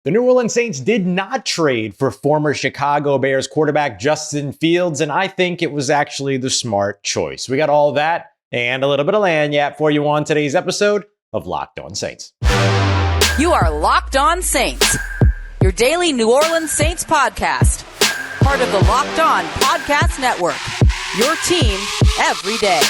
The New Orleans Saints did not trade for former Chicago Bears quarterback Justin Fields, and I think it was actually the smart choice. We got all that and a little bit of lagniappe for you on today's episode of Locked On Saints. You are Locked On Saints, your daily New Orleans Saints podcast. Part of the Locked On Podcast Network, your team every day.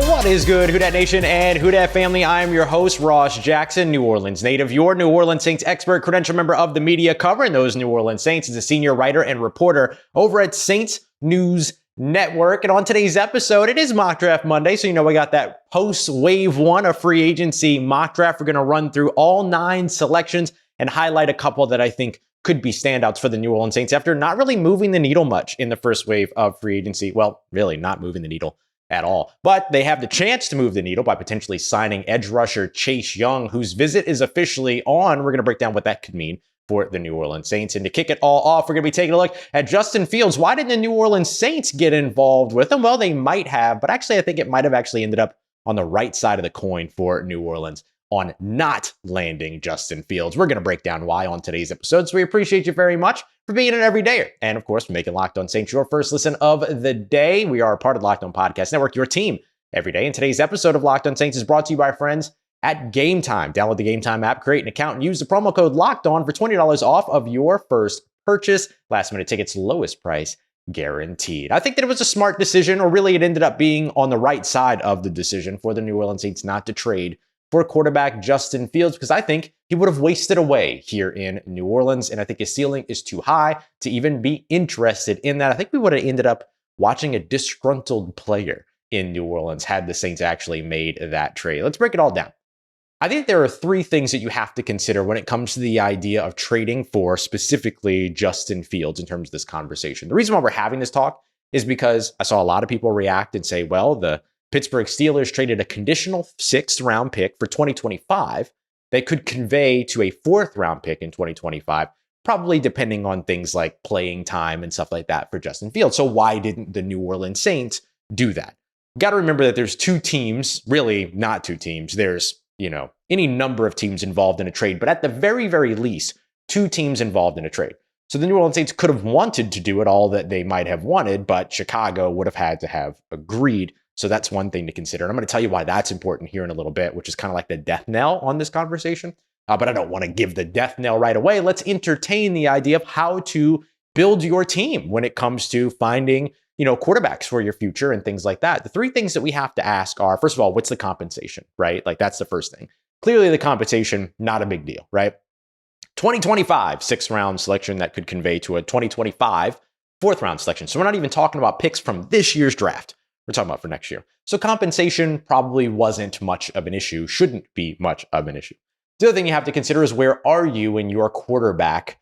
What is good, Who Dat Nation and Who Dat family? I am your host, Ross Jackson, New Orleans native, your New Orleans Saints expert, credentialed member of the media covering those New Orleans Saints as a senior writer and reporter over at Saints News Network. And on today's episode, it is Mock Draft Monday, so we got that post-Wave 1 of free agency mock draft. We're going to run through all 9 selections and highlight a couple that I think could be standouts for the New Orleans Saints after not really moving the needle much in the first wave of free agency. Well, really not moving the needle at all. But they have the chance to move the needle by potentially signing edge rusher Chase Young, whose visit is officially on. We're going to break down what that could mean for the New Orleans Saints. And to kick it all off, we're going to be taking a look at Justin Fields. Why didn't the New Orleans Saints get involved with him? Well, they might have, but actually I think it might have actually ended up on the right side of the coin for New Orleans on not landing Justin Fields. We're going to break down why on today's episode. So we appreciate you very much for being an everydayer. And of course, for making Locked On Saints your first listen of the day. We are a part of the Locked On Podcast Network, your team every day. And today's episode of Locked On Saints is brought to you by our friends at Game Time. Download the Game Time app, create an account, and use the promo code Locked On for $20 off of your first purchase. Last minute tickets, lowest price guaranteed. I think that it was a smart decision, or really it ended up being on the right side of the decision for the New Orleans Saints not to trade for quarterback Justin Fields, because I think he would have wasted away here in New Orleans, and I think his ceiling is too high to even be interested in that. I think we would have ended up watching a disgruntled player in New Orleans had the Saints actually made that trade. Let's break it all down. I think there are 3 things that you have to consider when it comes to the idea of trading for specifically Justin Fields in terms of this conversation. The reason why we're having this talk is because I saw a lot of people react and say, well, the Pittsburgh Steelers traded a conditional 6th round pick for 2025 that could convey to a 4th round pick in 2025, probably depending on things like playing time and stuff like that for Justin Fields. So why didn't the New Orleans Saints do that? Got to remember that there's 2 teams, really not 2 teams. There's, any number of teams involved in a trade, but at the very, very least, 2 teams involved in a trade. So the New Orleans Saints could have wanted to do it all that they might have wanted, but Chicago would have had to have agreed. So that's one thing to consider. And I'm going to tell you why that's important here in a little bit, which is kind of like the death knell on this conversation. But I don't want to give the death knell right away. Let's entertain the idea of how to build your team when it comes to finding, quarterbacks for your future and things like that. The 3 things that we have to ask are, first of all, what's the compensation, right? Like that's the first thing. Clearly the compensation, not a big deal, right? 2025 6th round selection that could convey to a 2025 4th round selection. So we're not even talking about picks from this year's draft. We're talking about for next year. So compensation probably wasn't much of an issue, shouldn't be much of an issue. The other thing you have to consider is where are you in your quarterback,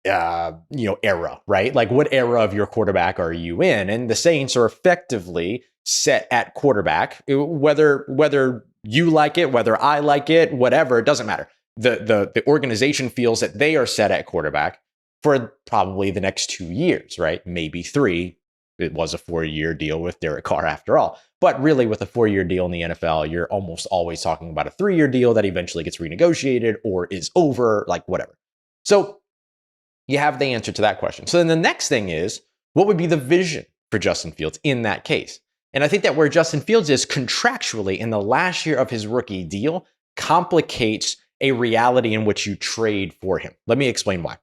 era, right? Like what era of your quarterback are you in? And the Saints are effectively set at quarterback, whether you like it, whether I like it, whatever, it doesn't matter. The organization feels that they are set at quarterback for probably the next 2 years, right? Maybe 3. It was a 4-year deal with Derek Carr after all. But really with a 4-year deal in the NFL, you're almost always talking about a 3-year deal that eventually gets renegotiated or is over, like whatever. So you have the answer to that question. So then the next thing is, what would be the vision for Justin Fields in that case? And I think that where Justin Fields is contractually in the last year of his rookie deal complicates a reality in which you trade for him. Let me explain why.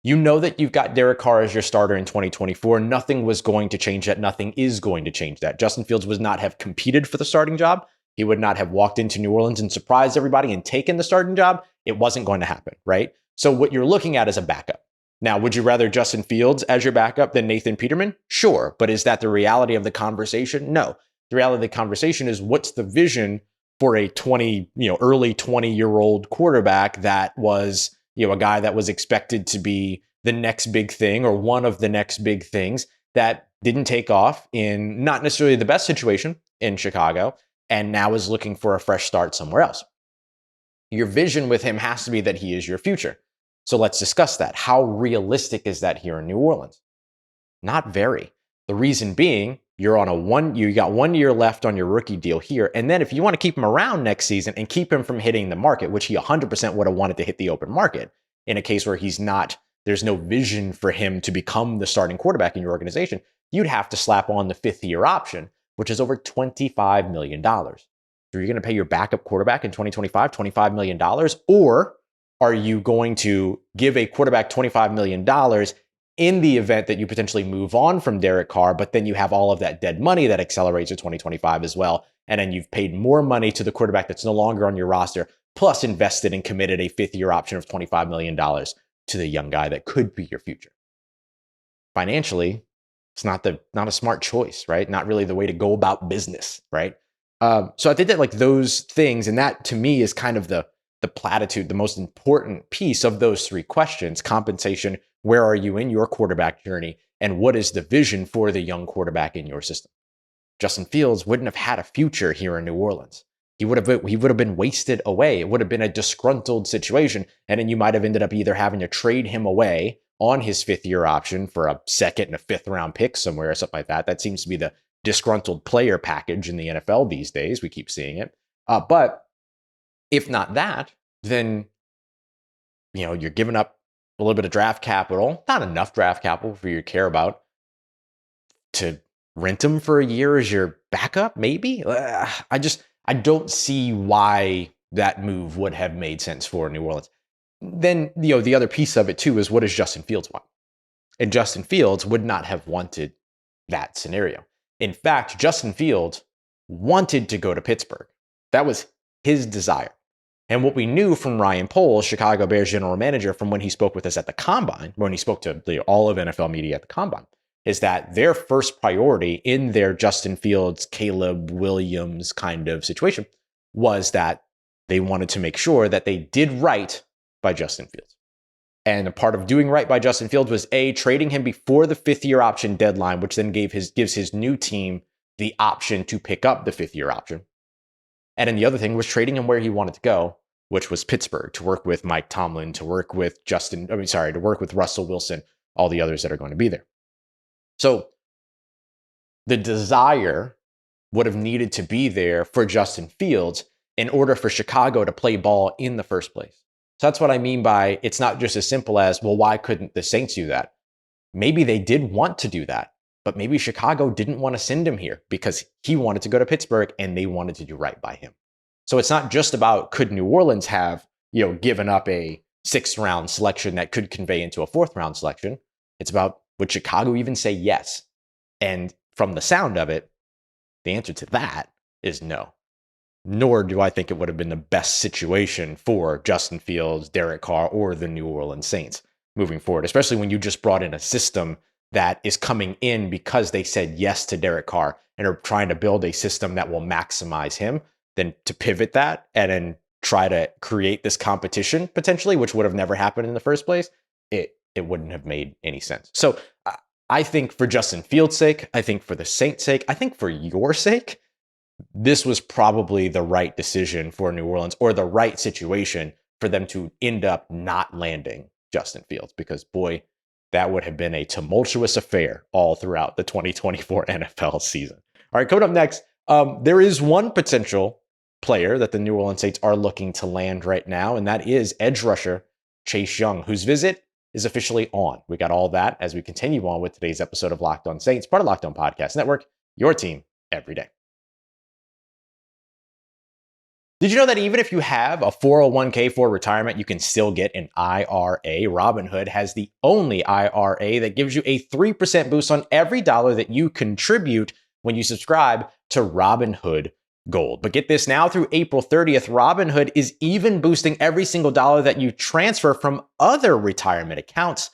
You know that you've got Derek Carr as your starter in 2024. Nothing was going to change that. Nothing is going to change that. Justin Fields would not have competed for the starting job. He would not have walked into New Orleans and surprised everybody and taken the starting job. It wasn't going to happen, right? So what you're looking at is a backup. Now, would you rather Justin Fields as your backup than Nathan Peterman? Sure. But is that the reality of the conversation? No. The reality of the conversation is what's the vision for a early 20-year-old quarterback that was a guy that was expected to be the next big thing or one of the next big things that didn't take off in not necessarily the best situation in Chicago and now is looking for a fresh start somewhere else. Your vision with him has to be that he is your future. So let's discuss that. How realistic is that here in New Orleans? Not very. The reason being, you got 1 year left on your rookie deal here. And then if you want to keep him around next season and keep him from hitting the market, which he 100% would have wanted to hit the open market in a case where there's no vision for him to become the starting quarterback in your organization, you'd have to slap on the 5th year option, which is over $25 million. So you're going to pay your backup quarterback in 2025, $25 million, or are you going to give a quarterback $25 million in the event that you potentially move on from Derek Carr, but then you have all of that dead money that accelerates to 2025 as well. And then you've paid more money to the quarterback that's no longer on your roster, plus invested and committed a 5th year option of $25 million to the young guy that could be your future. Financially, it's not a smart choice, right? Not really the way to go about business, right? So I think that like those things, and that to me is kind of the platitude, the most important piece of those 3 questions: compensation, where are you in your quarterback journey, and what is the vision for the young quarterback in your system? Justin Fields wouldn't have had a future here in New Orleans. He would have been wasted away. It would have been a disgruntled situation, and then you might have ended up either having to trade him away on his 5th year option for a 2nd and a 5th round pick somewhere or something like that. That seems to be the disgruntled player package in the NFL these days. We keep seeing it. But if not that, then you're giving up a little bit of draft capital, not enough draft capital for you to care about, to rent him for a year as your backup, maybe. I don't see why that move would have made sense for New Orleans. Then, the other piece of it too is, what does Justin Fields want? And Justin Fields would not have wanted that scenario. In fact, Justin Fields wanted to go to Pittsburgh. That was his desire. And what we knew from Ryan Poles, Chicago Bears general manager, from when he spoke with us at the Combine, when he spoke to all of NFL media at the Combine, is that their first priority in their Justin Fields, Caleb Williams kind of situation was that they wanted to make sure that they did right by Justin Fields. And a part of doing right by Justin Fields was trading him before the 5th year option deadline, which then gives his new team the option to pick up the 5th year option. And then the other thing was trading him where he wanted to go, which was Pittsburgh, to work with Mike Tomlin, to work with to work with Russell Wilson, all the others that are going to be there. So the desire would have needed to be there for Justin Fields in order for Chicago to play ball in the first place. So that's what I mean by, it's not just as simple as, well, why couldn't the Saints do that? Maybe they did want to do that, but maybe Chicago didn't want to send him here because he wanted to go to Pittsburgh and they wanted to do right by him. So it's not just about, could New Orleans have, given up a 6th round selection that could convey into a 4th round selection. It's about, would Chicago even say yes? And from the sound of it, the answer to that is no. Nor do I think it would have been the best situation for Justin Fields, Derek Carr, or the New Orleans Saints moving forward, especially when you just brought in a system that is coming in because they said yes to Derek Carr and are trying to build a system that will maximize him. Then to pivot that and then try to create this competition potentially, which would have never happened in the first place, it wouldn't have made any sense. So I think for Justin Fields' sake, I think for the Saints' sake, I think for your sake, this was probably the right decision for New Orleans, or the right situation for them to end up not landing Justin Fields, because boy, that would have been a tumultuous affair all throughout the 2024 NFL season. All right, coming up next, there is one potential player that the New Orleans Saints are looking to land right now, and that is edge rusher Chase Young, whose visit is officially on. We got all that as we continue on with today's episode of Locked On Saints, part of Locked On Podcast Network, your team every day. Did you know that even if you have a 401k for retirement, you can still get an IRA? Robinhood has the only IRA that gives you a 3% boost on every dollar that you contribute when you subscribe to Robinhood Gold. But get this, now through April 30th, Robinhood is even boosting every single dollar that you transfer from other retirement accounts,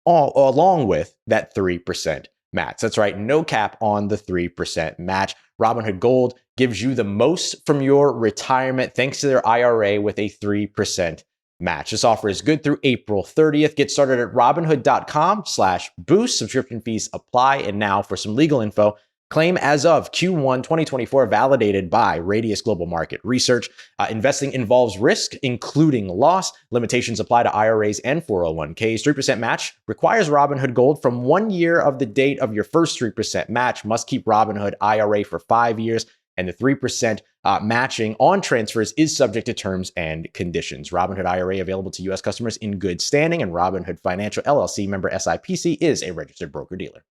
all along with that 3% match. That's right, no cap on the 3% match. Robinhood Gold gives you the most from your retirement thanks to their IRA with a 3% match. This offer is good through April 30th. Get started at Robinhood.com/boost. Subscription fees apply. And now for some legal info, Claim as of Q1 2024, validated by Radius Global Market Research. Investing involves risk, including loss. Limitations apply to IRAs and 401ks. 3% match requires Robinhood Gold from 1 year of the date of your first 3% match. Must keep Robinhood IRA for 5 years. And the 3% matching on transfers is subject to terms and conditions. Robinhood IRA available to U.S. customers in good standing, and Robinhood Financial LLC member SIPC is a registered broker-dealer.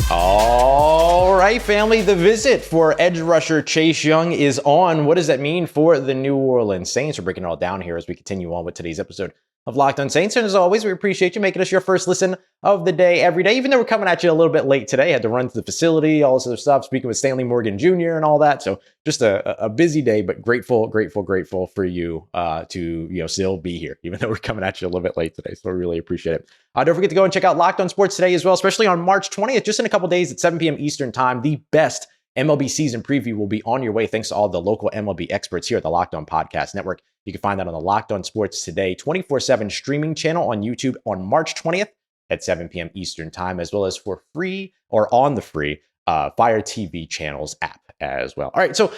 All right, family, the visit for edge rusher Chase Young is on. What does that mean for the New Orleans Saints? We're breaking it all down here as we continue on with today's episode of Locked On Saints. And as always, we appreciate you making us your first listen of the day every day, even though we're coming at you a little bit late today. Had to run to the facility, all this other stuff, speaking with Stanley Morgan Jr. and all that. So just a busy day, but grateful for you to still be here, even though we're coming at you a little bit late today. So we really appreciate it. Don't forget to go and check out Locked On Sports today as well, especially on March 20th, just in a couple days at 7 p.m. Eastern time. The best MLB season preview will be on your way thanks to all the local MLB experts here at the Locked On Podcast Network. You can find that on the Locked On Sports Today 24/7 streaming channel on YouTube on March 20th at 7 p.m. Eastern time, as well as for free or on the free Fire TV channels app as well. All right, so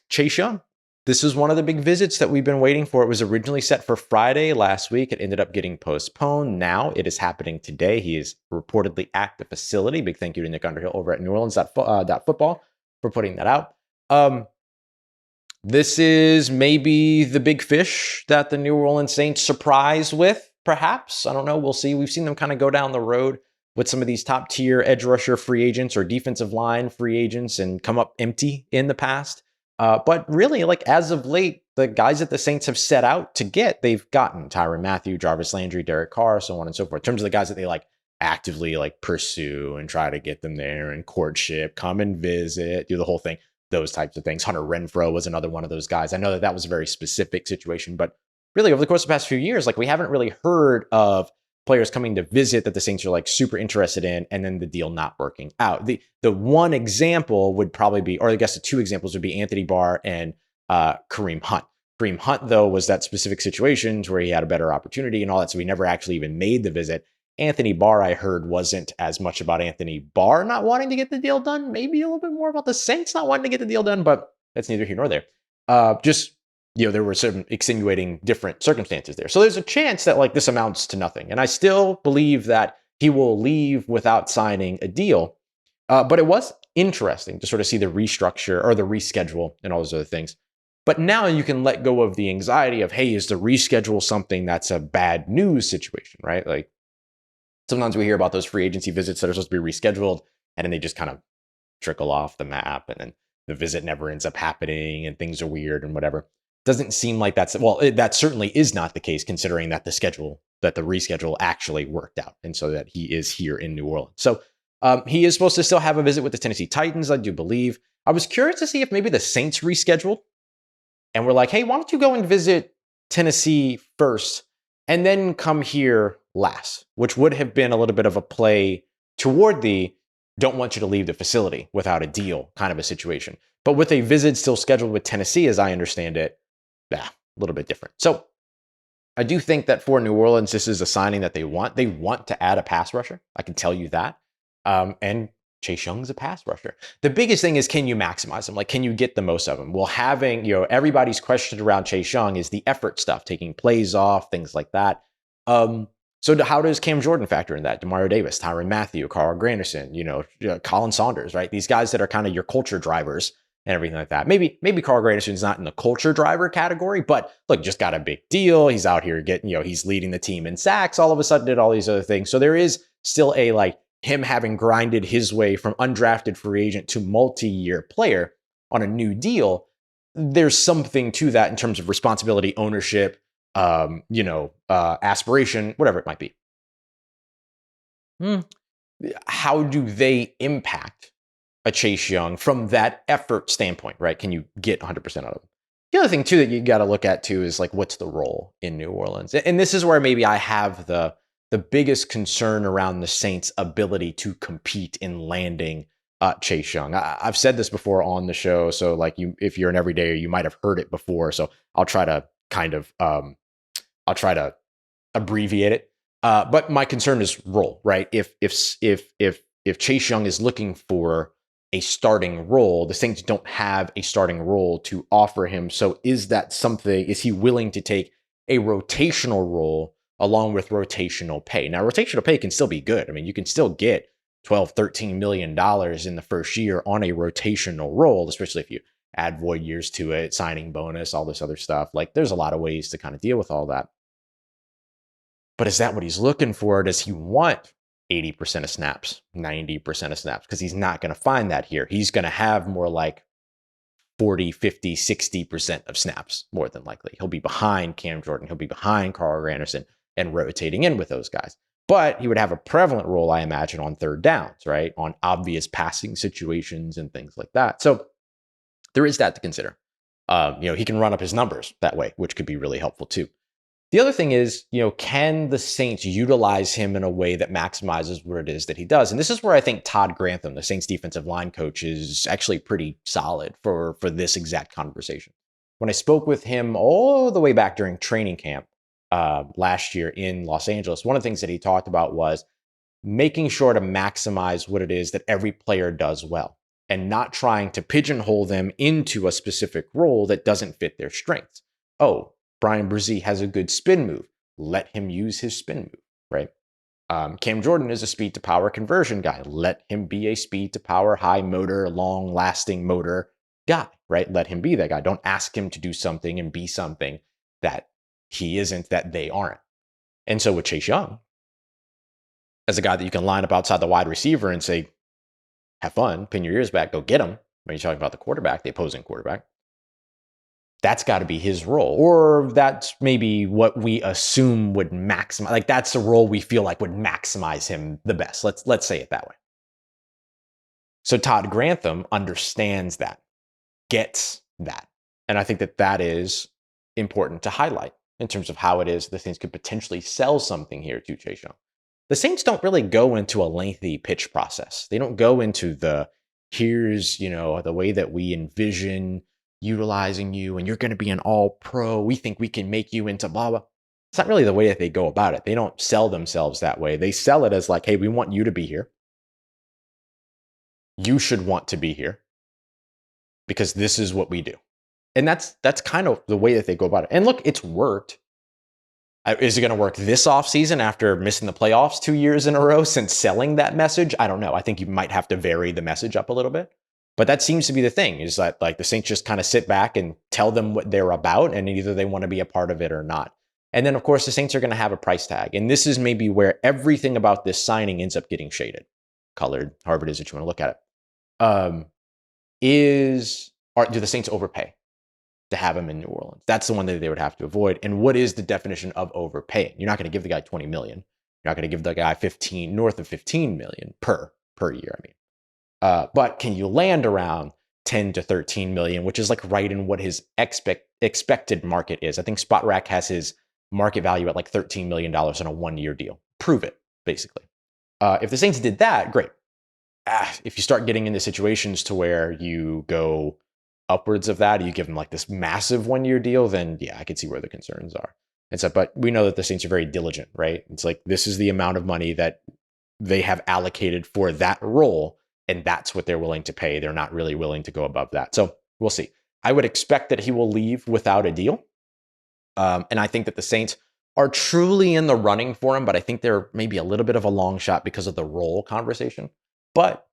Chase Young. This is one of the big visits that we've been waiting for. It was originally set for Friday last week. It ended up getting postponed. Now it is happening today. He is reportedly at the facility. Big thank you to Nick Underhill over at New Orleans Football for putting that out. This is maybe the big fish that the New Orleans Saints surprise with, perhaps. I don't know. We'll see. We've seen them kind of go down the road with some of these top tier edge rusher free agents or defensive line free agents and come up empty in the past. But really, like as of late, the guys that the Saints have set out to get, they've gotten Tyrann Mathieu, Jarvis Landry, Derek Carr, so on and so forth. In terms of the guys that they like actively like pursue and try to get them there and courtship, come and visit, do the whole thing, those types of things. Hunter Renfrow was another one of those guys. I know that was a very specific situation, but really over the course of the past few years, like we haven't really heard of players coming to visit that the Saints are like super interested in, and then the deal not working out. The one example would probably be, or I guess the two examples would be Anthony Barr and Kareem Hunt. Kareem Hunt, though, was that specific situations where he had a better opportunity and all that, so he never actually even made the visit. Anthony Barr, I heard, wasn't as much about Anthony Barr not wanting to get the deal done, maybe a little bit more about the Saints not wanting to get the deal done, but that's neither here nor there. There were some extenuating different circumstances there. So there's a chance that like this amounts to nothing. And I still believe that he will leave without signing a deal. But it was interesting to sort of see the restructure or the reschedule and all those other things. But now you can let go of the anxiety of, hey, is the reschedule something that's a bad news situation, right? Like sometimes we hear about those free agency visits that are supposed to be rescheduled and then they just kind of trickle off the map and then the visit never ends up happening and things are weird and whatever. Doesn't seem like that certainly is not the case considering that the reschedule actually worked out. And so that he is here in New Orleans. So he is supposed to still have a visit with the Tennessee Titans, I do believe. I was curious to see if maybe the Saints rescheduled and we're like, hey, why don't you go and visit Tennessee first and then come here last, which would have been a little bit of a play toward the don't want you to leave the facility without a deal kind of a situation. But with a visit still scheduled with Tennessee, as I understand it, a little bit different. So I do think that for New Orleans, this is a signing that they want. They want to add a pass rusher. I can tell you that. And Chase Young's a pass rusher. The biggest thing is, can you maximize him? Like, can you get the most of him? Well, having, everybody's question around Chase Young is the effort stuff, taking plays off, things like that. So how does Cam Jordan factor in that? Demario Davis, Tyrann Mathieu, Carl Granderson, Colin Saunders, right? These guys that are kind of your culture drivers and everything like that. Maybe Carl Granderson's not in the culture driver category, but look, just got a big deal. He's out here getting, he's leading the team in sacks, all of a sudden did all these other things. So there is still a like him having grinded his way from undrafted free agent to multi-year player on a new deal. There's something to that in terms of responsibility, ownership, aspiration, whatever it might be. How do they impact a Chase Young from that effort standpoint, right? Can you get 100% out of them? The other thing too that you got to look at too is like, what's the role in New Orleans? And this is where maybe I have the biggest concern around the Saints' ability to compete in landing Chase Young. I've said this before on the show, so like if you're an everydayer, you might have heard it before. So I'll try to abbreviate it. But my concern is role, right? If Chase Young is looking for a starting role, the Saints don't have a starting role to offer him. So is that something, is he willing to take a rotational role along with rotational pay? Now, rotational pay can still be good. I mean, you can still get $12, $13 million in the first year on a rotational role, especially if you add void years to it, signing bonus, all this other stuff. Like, there's a lot of ways to kind of deal with all that. But is that what he's looking for? Does he want 80% of snaps, 90% of snaps? Because he's not going to find that here. He's going to have more like 40, 50, 60% of snaps, more than likely. He'll be behind Cam Jordan. He'll be behind Carl Anderson and rotating in with those guys. But he would have a prevalent role, I imagine, on third downs, right? On obvious passing situations and things like that. So there is that to consider. He can run up his numbers that way, which could be really helpful too. The other thing is, can the Saints utilize him in a way that maximizes what it is that he does? And this is where I think Todd Grantham, the Saints defensive line coach, is actually pretty solid for this exact conversation. When I spoke with him all the way back during training camp last year in Los Angeles, one of the things that he talked about was making sure to maximize what it is that every player does well and not trying to pigeonhole them into a specific role that doesn't fit their strengths. Oh, Brian Brzee has a good spin move. Let him use his spin move, right? Cam Jordan is a speed to power conversion guy. Let him be a speed to power, high motor, long lasting motor guy, right? Let him be that guy. Don't ask him to do something and be something that he isn't, that they aren't. And so with Chase Young, as a guy that you can line up outside the wide receiver and say, have fun, pin your ears back, go get him. When you're talking about the quarterback, the opposing quarterback, that's got to be his role. Or that's maybe what we assume would maximize. Like, that's the role we feel like would maximize him the best. Let's say it that way. So Todd Grantham understands that, gets that. And I think that is important to highlight in terms of how it is the Saints could potentially sell something here to Chase Young. The Saints don't really go into a lengthy pitch process. They don't go into here's, the way that we envision utilizing you, and you're going to be an all-pro. We think we can make you into blah, blah. It's not really the way that they go about it. They don't sell themselves that way. They sell it as like, hey, we want you to be here. You should want to be here because this is what we do. And that's kind of the way that they go about it. And look, it's worked. Is it going to work this offseason after missing the playoffs 2 years in a row since selling that message? I don't know. I think you might have to vary the message up a little bit. But that seems to be the thing, is that like the Saints just kind of sit back and tell them what they're about, and either they want to be a part of it or not. And then, of course, the Saints are going to have a price tag. And this is maybe where everything about this signing ends up getting shaded, colored, however it is that you want to look at it. Do the Saints overpay to have him in New Orleans? That's the one that they would have to avoid. And what is the definition of overpaying? You're not going to give the guy $20 million. You're not going to give the guy north of $15 million per year. But can you land around 10 to 13 million, which is like right in what his expected market is? I think SpotRack has his market value at like $13 million on a 1-year deal. Prove it, basically. If the Saints did that, great. If you start getting into situations to where you go upwards of that, you give them like this massive 1-year deal, then yeah, I could see where the concerns are. And so, but we know that the Saints are very diligent, right? It's like, this is the amount of money that they have allocated for that role, and that's what they're willing to pay. They're not really willing to go above that. So we'll see. I would expect that he will leave without a deal. And I think that the Saints are truly in the running for him, but I think they're maybe a little bit of a long shot because of the role conversation. But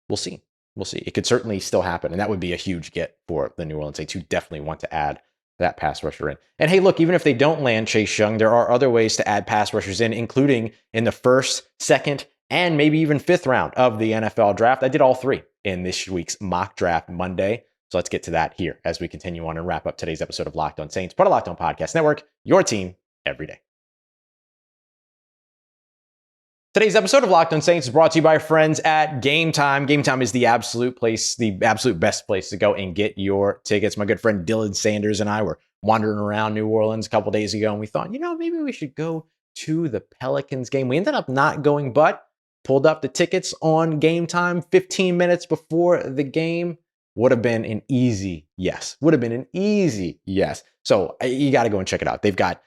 we'll see. We'll see. It could certainly still happen. And that would be a huge get for the New Orleans Saints, who definitely want to add that pass rusher in. And hey, look, even if they don't land Chase Young, there are other ways to add pass rushers in, including in the first, second, and maybe even fifth round of the NFL draft. I did all three in this week's mock draft Monday. So let's get to that here as we continue on and wrap up today's episode of Locked On Saints, part of Locked On Podcast Network, your team every day. Today's episode of Locked On Saints is brought to you by our friends at Game Time. Game Time is the absolute best place to go and get your tickets. My good friend Dylan Sanders and I were wandering around New Orleans a couple days ago, and we thought, maybe we should go to the Pelicans game. We ended up not going, but pulled up the tickets on Game Time 15 minutes before the game. Would have been an easy yes. So you got to go and check it out. They've got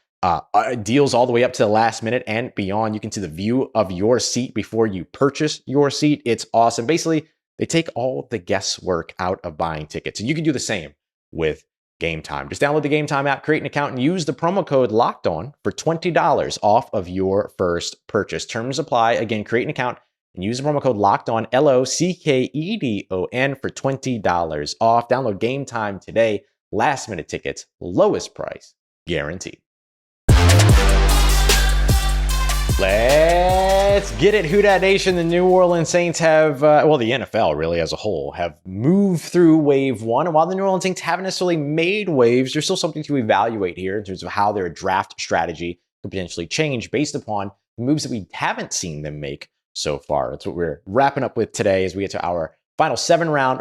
Deals all the way up to the last minute and beyond. You can see the view of your seat before you purchase your seat. It's awesome. Basically, they take all the guesswork out of buying tickets. And you can do the same with Game Time. Just download the Game Time app, create an account, and use the promo code LOCKEDON for $20 off of your first purchase. Terms apply. Again, create an account and use the promo code LOCKEDON, LOCKEDON, for $20 off. Download Game Time today. Last minute tickets, lowest price, guaranteed. Let's get it, Who Dat Nation. The New Orleans Saints have, the NFL really as a whole, have moved through wave one. And while the New Orleans Saints haven't necessarily made waves, there's still something to evaluate here in terms of how their draft strategy could potentially change based upon the moves that we haven't seen them make so far. That's what we're wrapping up with today as we get to our final not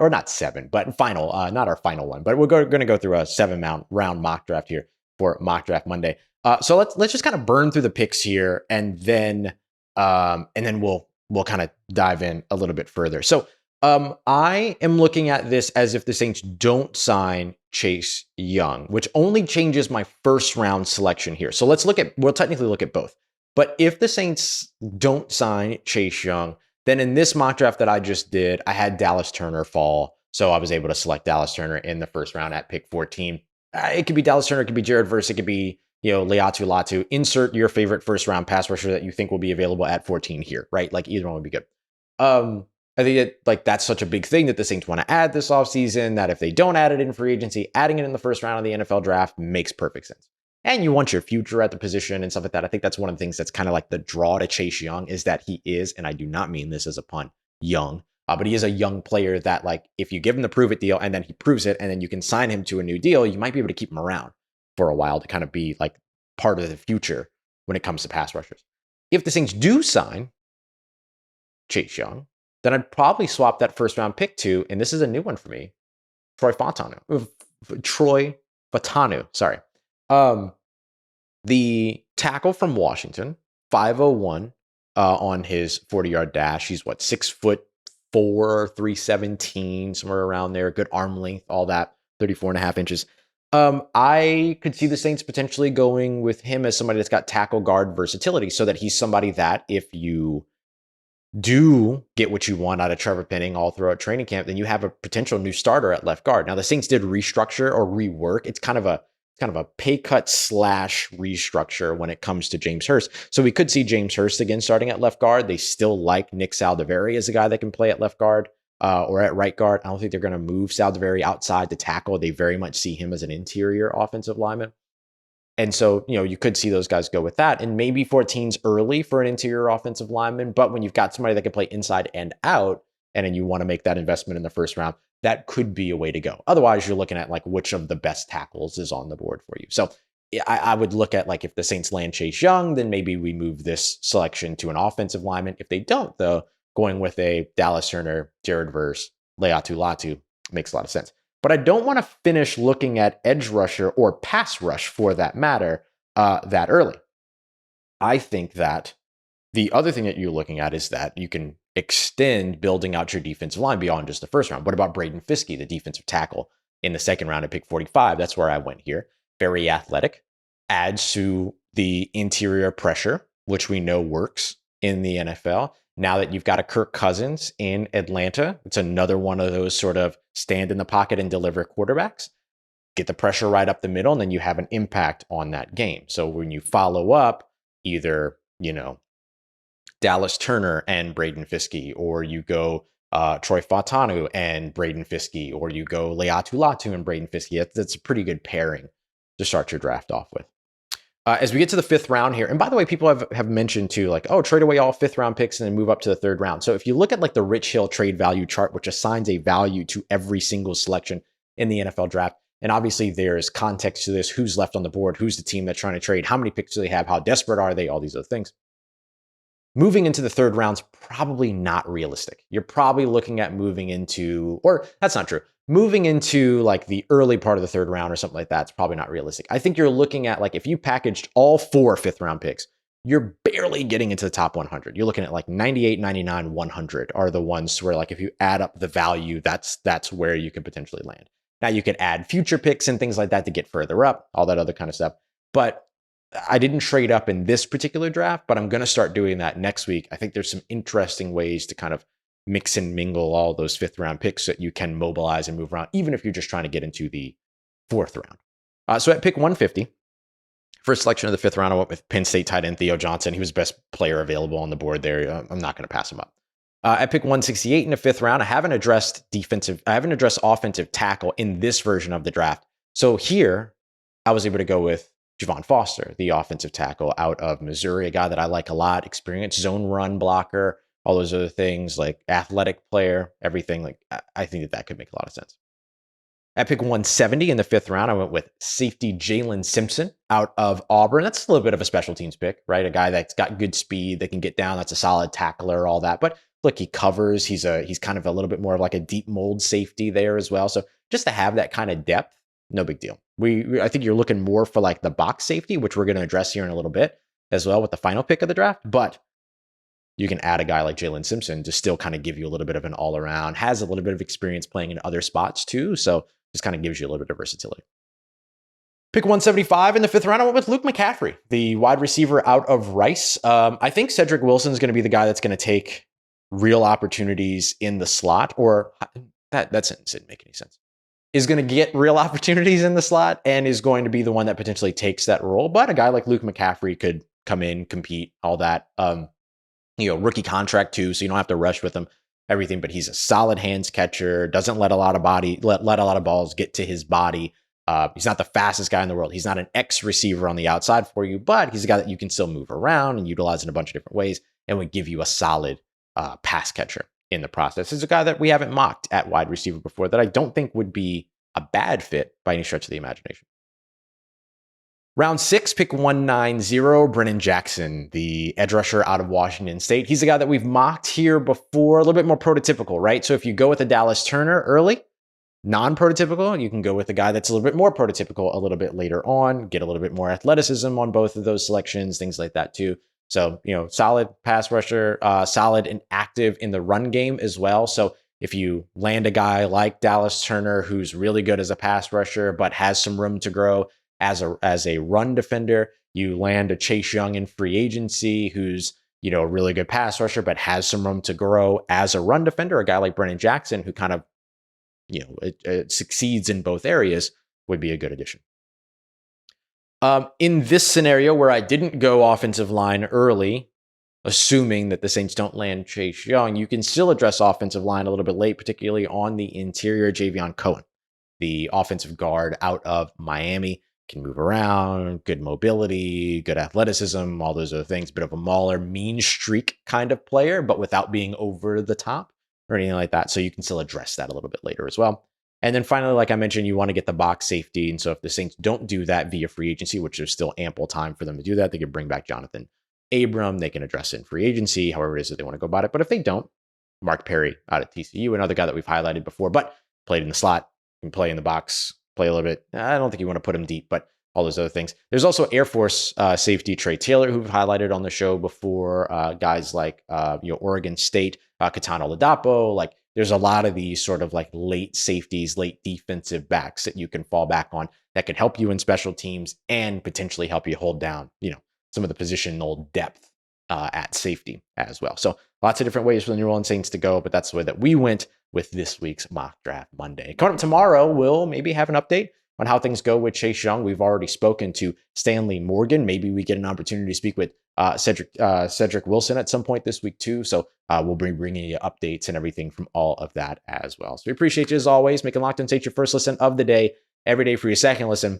our final one, but we're going to go through a 7-round mock draft here for Mock Draft Monday. So let's just kind of burn through the picks here, and then we'll kind of dive in a little bit further. So I am looking at this as if the Saints don't sign Chase Young, which only changes my first round selection here. So we'll technically look at both. But if the Saints don't sign Chase Young, then in this mock draft that I just did, I had Dallas Turner fall. So I was able to select Dallas Turner in the first round at pick 14. It could be Dallas Turner, it could be Jared Verse, it could be Leatu Latu. Insert your favorite first round pass rusher that you think will be available at 14 here, right? Like either one would be good. I think that's such a big thing that the Saints want to add this offseason that if they don't add it in free agency, adding it in the first round of the NFL draft makes perfect sense. And you want your future at the position and stuff like that. I think that's one of the things that's kind of like the draw to Chase Young is that he is, and I do not mean this as a pun, young. But he is a young player that, like, if you give him the prove it deal and then he proves it and then you can sign him to a new deal, you might be able to keep him around for a while to kind of be like part of the future when it comes to pass rushers. If the Saints do sign Chase Young, then I'd probably swap that first round pick to, and this is a new one for me, Troy Fautanu, sorry. The tackle from Washington, 5'01", on his 40-yard dash. He's 6'4", 317, somewhere around there. Good arm length, all that, 34.5 inches. I could see the Saints potentially going with him as somebody that's got tackle guard versatility so that he's somebody that if you do get what you want out of Trevor Penning all throughout training camp, then you have a potential new starter at left guard. Now, the Saints did restructure or rework. It's kind of a pay cut / restructure when it comes to James Hurst. So we could see James Hurst again starting at left guard. They still like Nick Saldiveri as a guy that can play at left guard or at right guard. I don't think they're going to move Saldiveri outside to tackle. They very much see him as an interior offensive lineman. And so, you could see those guys go with that. And maybe 14's early for an interior offensive lineman. But when you've got somebody that can play inside and out, and then you want to make that investment in the first round, that could be a way to go. Otherwise, you're looking at which of the best tackles is on the board for you. So I would look at if the Saints land Chase Young, then maybe we move this selection to an offensive lineman. If they don't, though, going with a Dallas Turner, Jared Verse, Leatu Latu makes a lot of sense. But I don't want to finish looking at edge rusher or pass rush for that matter that early. I think that the other thing that you're looking at is that you can extend building out your defensive line beyond just the first round. What about Braden Fiske, the defensive tackle in the second round at pick 45? That's where I went here. Very athletic, adds to the interior pressure, which we know works in the NFL. Now that you've got a Kirk Cousins in Atlanta, it's another one of those sort of stand in the pocket and deliver quarterbacks. Get the pressure right up the middle, and then you have an impact on that game. So when you follow up either, Dallas Turner and Braden Fiske, or you go Troy Fautanu and Braden Fiske, or you go Leatu Latu and Braden Fiske, that's a pretty good pairing to start your draft off with. As we get to the fifth round here, and by the way, people have mentioned too, trade away all fifth round picks and then move up to the third round. So if you look at the Rich Hill trade value chart, which assigns a value to every single selection in the NFL draft, and obviously there's context to this, who's left on the board, who's the team that's trying to trade, how many picks do they have, how desperate are they, all these other things. Moving into the third round's probably not realistic. You're probably looking at moving into, or that's not true. Moving into the early part of the third round or something like that's probably not realistic. I think you're looking at if you packaged all 4 fifth round picks, you're barely getting into the top 100. You're looking at 98, 99, 100 are the ones where if you add up the value, that's where you could potentially land. Now you could add future picks and things like that to get further up, all that other kind of stuff. But I didn't trade up in this particular draft, but I'm going to start doing that next week. I think there's some interesting ways to kind of mix and mingle all those 5th round picks that you can mobilize and move around, even if you're just trying to get into the 4th round. So at pick 150, first selection of the 5th round, I went with Penn State tight end Theo Johnson. He was the best player available on the board there. I'm not going to pass him up. At pick 168 in the 5th round, I haven't addressed offensive tackle in this version of the draft. So here, I was able to go with Javon Foster, the offensive tackle out of Missouri, a guy that I like a lot, experienced zone run blocker, all those other things, like athletic player, everything. Like I think that could make a lot of sense. At pick 170 in the 5th round, I went with safety Jalen Simpson out of Auburn. That's a little bit of a special teams pick, right? A guy that's got good speed, that can get down, that's a solid tackler, all that. But look, he covers. He's kind of a little bit more of like a deep mold safety there as well. So just to have that kind of depth, no big deal. I think you're looking more for like the box safety, which we're going to address here in a little bit as well with the final pick of the draft. But you can add a guy like Jalen Simpson to still kind of give you a little bit of an all around, has a little bit of experience playing in other spots too. So just kind of gives you a little bit of versatility. Pick 175 in the 5th round, I went with Luke McCaffrey, the wide receiver out of Rice. I think Cedric Wilson is going to be the guy that's going to take real opportunities in the slot, or that sentence didn't make any sense. Is going to get real opportunities in the slot and is going to be the one that potentially takes that role. But a guy like Luke McCaffrey could come in, compete, all that. Rookie contract too, so you don't have to rush with him, everything. But he's a solid hands catcher, doesn't let a lot of balls get to his body. He's not the fastest guy in the world. He's not an X receiver on the outside for you, but he's a guy that you can still move around and utilize in a bunch of different ways and would give you a solid pass catcher in the process. He's a guy that we haven't mocked at wide receiver before that I don't think would be a bad fit by any stretch of the imagination. Round 6, pick 190, Brennan Jackson, the edge rusher out of Washington State. He's a guy that we've mocked here before, a little bit more prototypical, right? So if you go with a Dallas Turner early, non-prototypical, you can go with a guy that's a little bit more prototypical a little bit later on, get a little bit more athleticism on both of those selections, things like that too. So, solid pass rusher, solid and active in the run game as well. So if you land a guy like Dallas Turner, who's really good as a pass rusher, but has some room to grow as a run defender, you land a Chase Young in free agency, who's, a really good pass rusher, but has some room to grow as a run defender, a guy like Brennan Jackson, who kind of, it succeeds in both areas, would be a good addition. In this scenario where I didn't go offensive line early, assuming that the Saints don't land Chase Young, you can still address offensive line a little bit late, particularly on the interior. Javion Cohen, the offensive guard out of Miami, can move around, good mobility, good athleticism, all those other things. Bit of a mauler, mean streak kind of player, but without being over the top or anything like that. So you can still address that a little bit later as well. And then finally, like I mentioned, you want to get the box safety. And so if the Saints don't do that via free agency, which there's still ample time for them to do that, they can bring back Jonathan Abram. They can address it in free agency, however it is that they want to go about it. But if they don't, Mark Perry out at TCU, another guy that we've highlighted before, but played in the slot, can play in the box, play a little bit. I don't think you want to put him deep, but all those other things. There's also Air Force safety Trey Taylor, who we've highlighted on the show before. Guys like Oregon State, Katana Ladapo. Like there's a lot of these sort of like late safeties, late defensive backs that you can fall back on that can help you in special teams and potentially help you hold down, some of the positional depth at safety as well. So lots of different ways for the New Orleans Saints to go, but that's the way that we went with this week's Mock Draft Monday. Coming up tomorrow, we'll maybe have an update on how things go with Chase Young. We've already spoken to Stanley Morgan. Maybe we get an opportunity to speak with Cedric Wilson at some point this week too. So we'll be bringing you updates and everything from all of that as well. So we appreciate you as always, making Locked On Saints your first listen of the day, every day for your second listen.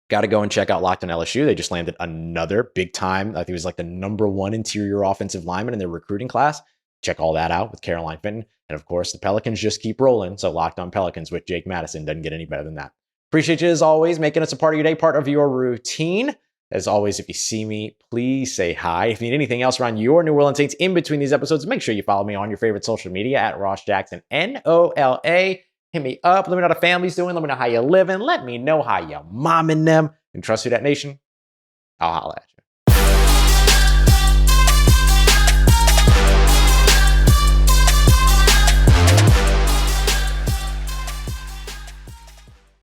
Got to go and check out Locked On LSU. They just landed another big time. I think it was like the #1 interior offensive lineman in their recruiting class. Check all that out with Caroline Fenton. And of course, the Pelicans just keep rolling. So Locked On Pelicans with Jake Madison doesn't get any better than that. Appreciate you as always, making us a part of your day, part of your routine. As always, if you see me, please say hi. If you need anything else around your New Orleans Saints in between these episodes, make sure you follow me on your favorite social media at Ross Jackson, NOLA. Hit me up. Let me know how the family's doing. Let me know how you're living. Let me know how you're momming them. And trust Who Dat Nation, I'll holla at you.